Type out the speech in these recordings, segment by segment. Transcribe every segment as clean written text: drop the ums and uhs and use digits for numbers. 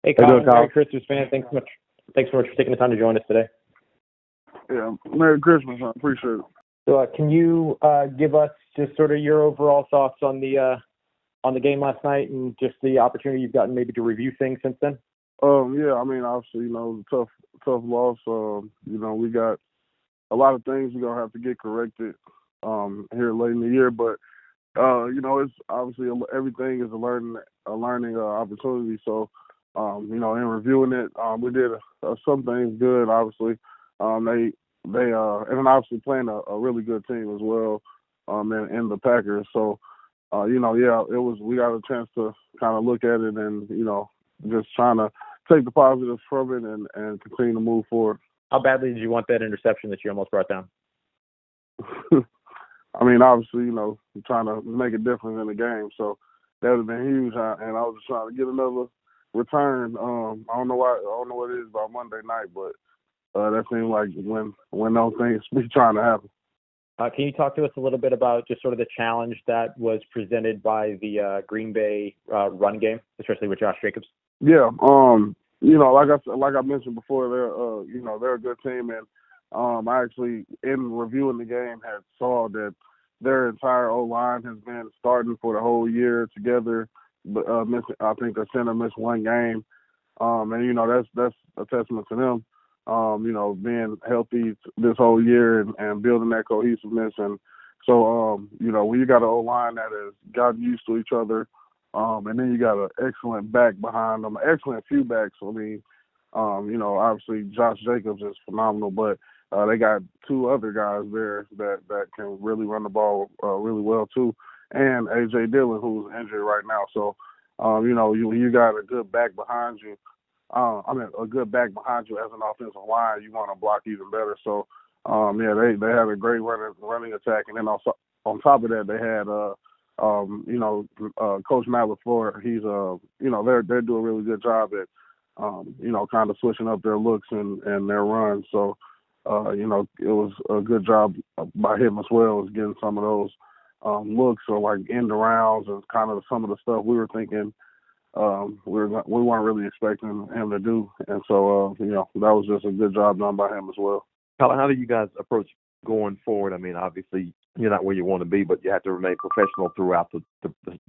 Hey, How you doing, Colin, Merry Kyle? Christmas, man. Thanks so much. Thanks so much for taking the time to join us today. Yeah, Merry Christmas. I appreciate it. So, can you give us just sort of your overall thoughts on the game last night and just the opportunity you've gotten maybe to review things since then? Yeah, I mean, obviously, it was a tough loss. We got a lot of things we're gonna have to get corrected here late in the year, but it's obviously everything is a learning opportunity. So, in reviewing it, we did some things good. Obviously, and then obviously playing a really good team as well, in the Packers. So, yeah, it was. We got a chance to kind of look at it and just trying to take the positives from it and continue to move forward. How badly did you want that interception that you almost brought down? I mean, obviously, trying to make a difference in the game. So that would have been huge. And I was just trying to get another return. I don't know why. I don't know what it is about Monday night, but that seemed like when those things be trying to happen. Can you talk to us a little bit about just sort of the challenge that was presented by the Green Bay run game, especially with Josh Jacobs? Yeah. Like I mentioned before, they're a good team, and I actually, in reviewing the game, had saw that their entire O-line has been starting for the whole year together. But I think the center missed one game, and that's a testament to them. Being healthy this whole year and building that cohesiveness. And so, when you got an O-line that has gotten used to each other, and then you got an excellent back behind them, excellent few backs. I mean, obviously Josh Jacobs is phenomenal, but they got two other guys there that can really run the ball really well too, and A.J. Dillon, who's injured right now. So, you got a good back behind you. A good back behind you as an offensive line, you want to block even better. So, they had a great running attack, and then also on top of that, they had Coach Matt LaFleur. He's they're doing a really good job at kind of switching up their looks and their runs. So, it was a good job by him as well as getting some of those looks or like end arounds and kind of some of the stuff we were thinking. We weren't really expecting him to do, and so that was just a good job done by him as well. How do you guys approach going forward? I mean, obviously you're not where you want to be, but you have to remain professional throughout the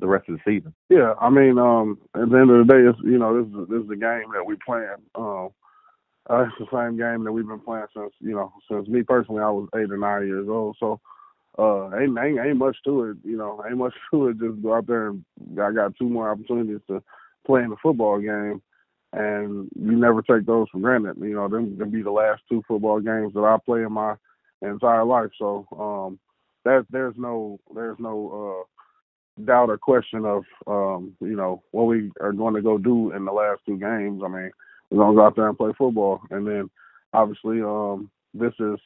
rest of the season. Yeah, I mean, at the end of the day, it's this is the game that we playing. It's the same game that we've been playing since me personally I was 8 or 9 years old. So ain't much to it. Ain't much to it. Just go out there and I got two more opportunities to play in the football game, and you never take those for granted. Them be the last two football games that I play in my entire life. So there's no doubt or question of what we are going to go do in the last two games. I mean, we're gonna go out there and play football, and then obviously this is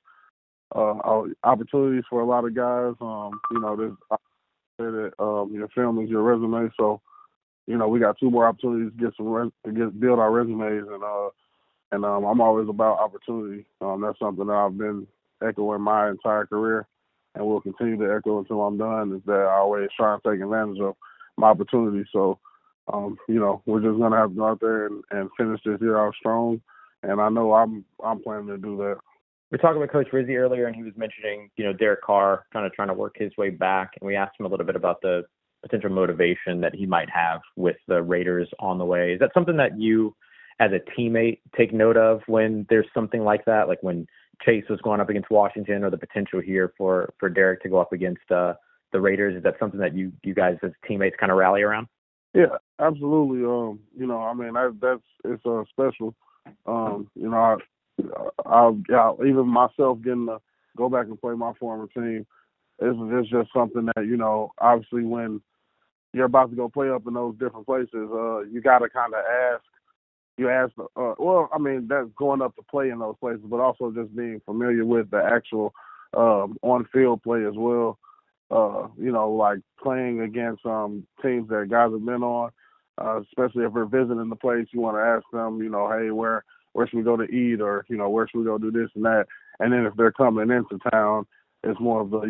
opportunities for a lot of guys. Your film is your resume, so we got two more opportunities to build our resumes, and I'm always about opportunity. That's something that I've been echoing my entire career, and will continue to echo until I'm done. Is that I always try and take advantage of my opportunity. So, we're just gonna have to go out there and finish this year out strong, and I know I'm planning to do that. We were talking with Coach Rizzi earlier, and he was mentioning, Derek Carr kind of trying to work his way back, and we asked him a little bit about the potential motivation that he might have with the Raiders on the way. Is that something that you, as a teammate, take note of when there's something like that, like when Chase was going up against Washington, or the potential here for Derek to go up against the Raiders? Is that something that you guys as teammates kind of rally around? Yeah, absolutely. It's special. I even myself getting to go back and play my former team, it's just something that, obviously when you're about to go play up in those different places, you got to kind of that's going up to play in those places, but also just being familiar with the actual on-field play as well. Like playing against teams that guys have been on, especially if we're visiting the place, you want to ask them, hey, where should we go to eat, or, where should we go do this and that. And then if they're coming into town, it's more of the,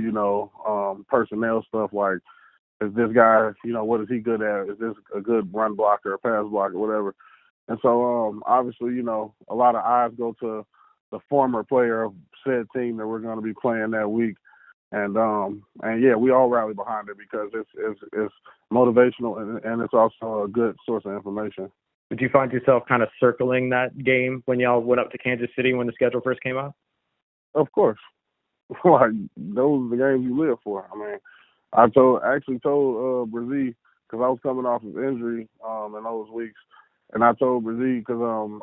personnel stuff, like, is this guy, what is he good at? Is this a good run blocker or pass blocker, whatever? And so, obviously, a lot of eyes go to the former player of said team that we're going to be playing that week. And yeah, we all rally behind it because it's motivational and it's also a good source of information. Did you find yourself kind of circling that game when y'all went up to Kansas City when the schedule first came out? Of course. Like, those are the games you live for. I mean, I actually told Brazil, because I was coming off of injury in those weeks, and I told Brazil because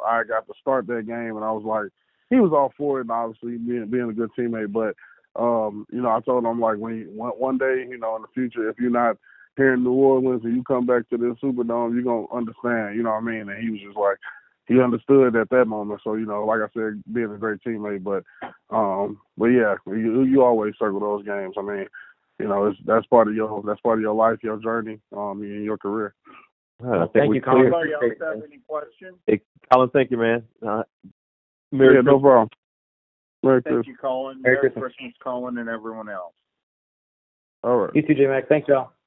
I got to start that game, and I was like, he was all for it, and obviously being a good teammate, but I told him, like, one day, in the future, if you're not here in New Orleans and you come back to this Superdome, you're going to understand, you know what I mean? And he was just like, he understood at that moment. So, like I said, being a great teammate, but yeah, you always circle those games. I mean, that's part of your life, your journey, in your career. Thank you, Khalen. Anybody else have any questions? Hey, Khalen, thank you, man. Yeah, no problem. Merry Christmas. Thank you, Colin. Merry Merry Christmas. Christmas, Colin, and everyone else. All right. You too, J-Mac. Thanks, y'all.